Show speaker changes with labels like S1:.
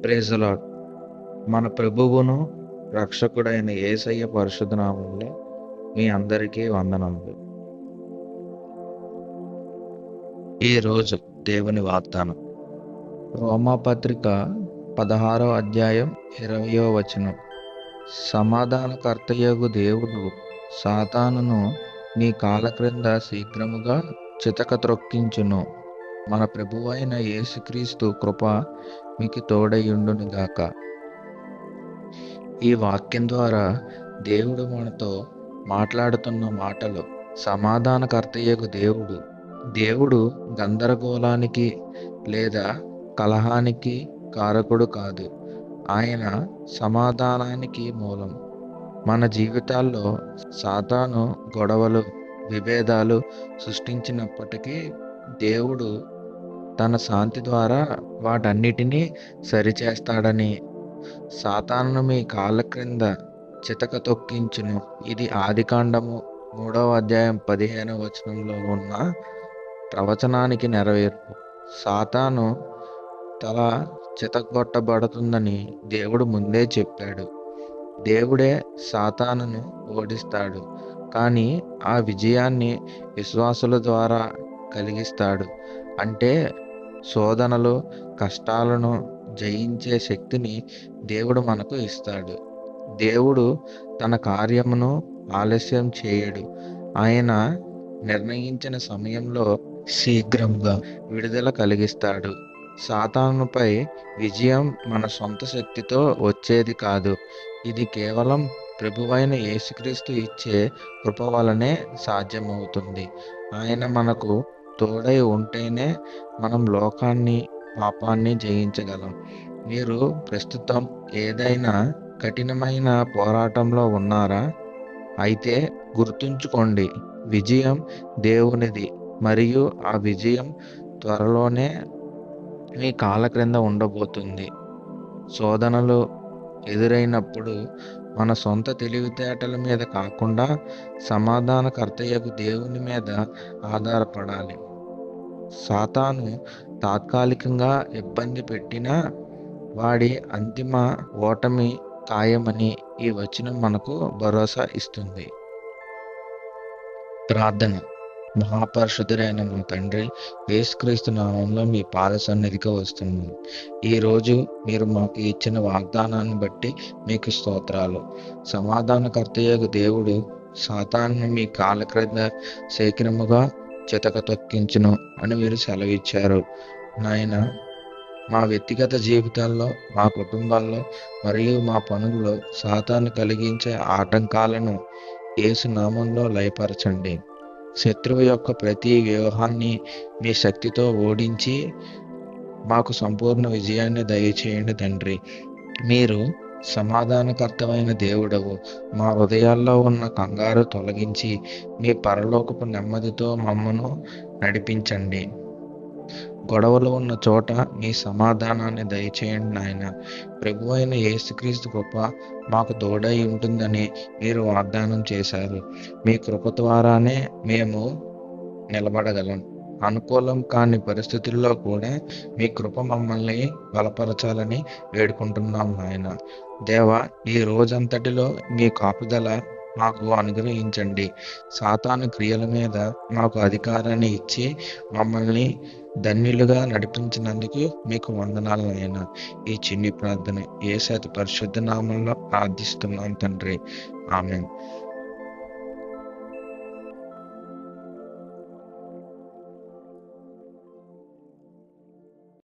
S1: Praise the lord. మన ప్రభువును రక్షకుడైన యేసయ్య పరిశుద్ధ నామములో మీ అందరికీ వందనములు. ఈరోజు దేవుని వాగ్దానం రోమాపత్రిక 16వ అధ్యాయం 20వ వచనం. సమాధానకర్తయగు దేవుడు సాతానును నీ కాళ్ళ క్రింద శీఘ్రముగా చితక త్రొక్కించును. మన ప్రభువైన యేసుక్రీస్తు కృప మీకు తోడయుండునుగాక. ఈ వాక్యం ద్వారా దేవుడు మనతో మాట్లాడుతున్న మాటలు, సమాధానకర్తయ్యకు దేవుడు గందరగోళానికి లేదా కలహానికి కారకుడు కాదు. ఆయన సమాధానానికి మూలం. మన జీవితాల్లో సాతాను గొడవలు, విభేదాలు సృష్టించినప్పటికీ దేవుడు తన శాంతి ద్వారా వాటన్నిటినీ సరిచేస్తాడని, సాతానును మీ కాళ్ళ క్రింద చితక తొక్కించును. ఇది ఆదికాండము 3వ అధ్యాయం 15వ వచనంలో ఉన్న ప్రవచనానికి నెరవేర్పు. సాతాను తల చితగొట్టబడుతుందని దేవుడు ముందే చెప్పాడు. దేవుడే సాతానును ఓడిస్తాడు, కానీ ఆ విజయాన్ని విశ్వాసుల ద్వారా కలిగిస్తాడు. అంటే శోధనలు, కష్టాలను జయించే శక్తిని దేవుడు మనకు ఇస్తాడు. దేవుడు తన కార్యమును ఆలస్యం చేయడు. ఆయన నిర్ణయించిన సమయంలో శీఘ్రంగా విడుదల కలిగిస్తాడు. సాతానుపై విజయం మన సొంత శక్తితో వచ్చేది కాదు. ఇది కేవలం ప్రభువైన యేసుక్రీస్తు ఇచ్చే కృప వలనే సాధ్యమవుతుంది. ఆయన మనకు తోడై ఉంటేనే మనం లోకాన్ని, పాపాన్ని జయించగలం. మీరు ప్రస్తుతం ఏదైనా కఠినమైన పోరాటంలో ఉన్నారా? అయితే గుర్తుంచుకోండి, విజయం దేవునిది, మరియు ఆ విజయం త్వరలోనే మీ కాళ్ళ క్రింద ఉండబోతుంది. శోధనలు ఎదురైనప్పుడు మన సొంత తెలివితేటల మీద కాకుండా సమాధానకర్తయ్యకు దేవుని మీద ఆధారపడాలి. సాతాను తాత్కాలికంగా ఇబ్బంది పెట్టినా వాడి అంతిమ ఓటమి ఖాయమని ఈ వచనం మనకు భరోసా ఇస్తుంది. ప్రార్థన. మహాపరిశుద్ధుడైన మా తండ్రి, యేసుక్రీస్తు నామంలో మీ పాద సన్నిధికి వస్తున్నాను. ఈరోజు మీరు మాకు ఇచ్చిన వాగ్దానాన్ని బట్టి మీకు స్తోత్రాలు. సమాధానకర్తయ్యకు దేవుడు సాతానును మీ కాళ్ళ క్రింద శీఘ్రముగా చితక తొక్కించును అని మీరు సెలవిచ్చారు. నాయన, మా వ్యక్తిగత జీవితాల్లో, మా కుటుంబాల్లో మరియు మా పనుల్లో సాతాను కలిగించే ఆటంకాలను యేసు నామంలో లయపరచండి. శత్రువు యొక్క ప్రతి వ్యూహాన్ని మీ శక్తితో ఓడించి మాకు సంపూర్ణ విజయాన్ని దయచేయండి తండ్రి. మీరు సమాధానకర్తమైన దేవుడవు. మా హృదయాల్లో ఉన్న కంగారు తొలగించి మీ పరలోకపు నెమ్మదితో మమ్మను నడిపించండి. గొడవలు ఉన్న చోట మీ సమాధానాన్ని దయచేయండి నాయన. ప్రభువైన యేసుక్రీస్తు కృప మాకు తోడై ఉంటుందని మీరు వాగ్దానం చేశారు. మీ కృప ద్వారానే మేము నిలబడగలం. అనుకూలం కాని పరిస్థితుల్లో కూడా మీ కృప మమ్మల్ని బలపరచాలని వేడుకుంటున్నాం నాయన. దేవా, ఈ రోజంతటిలో మీ కాపుదల మాకు అనుగ్రహించండి. సాతాను క్రియల మీద మాకు అధికారాన్ని ఇచ్చి మమ్మల్ని ధన్యులుగా నడిపించినందుకు మీకు వందనాలు నాయన. ఈ చిన్ని ప్రార్థన యేసు అతి పరిశుద్ధ నామంలో ప్రార్థిస్తున్నాం తండ్రి. ఆమేన్.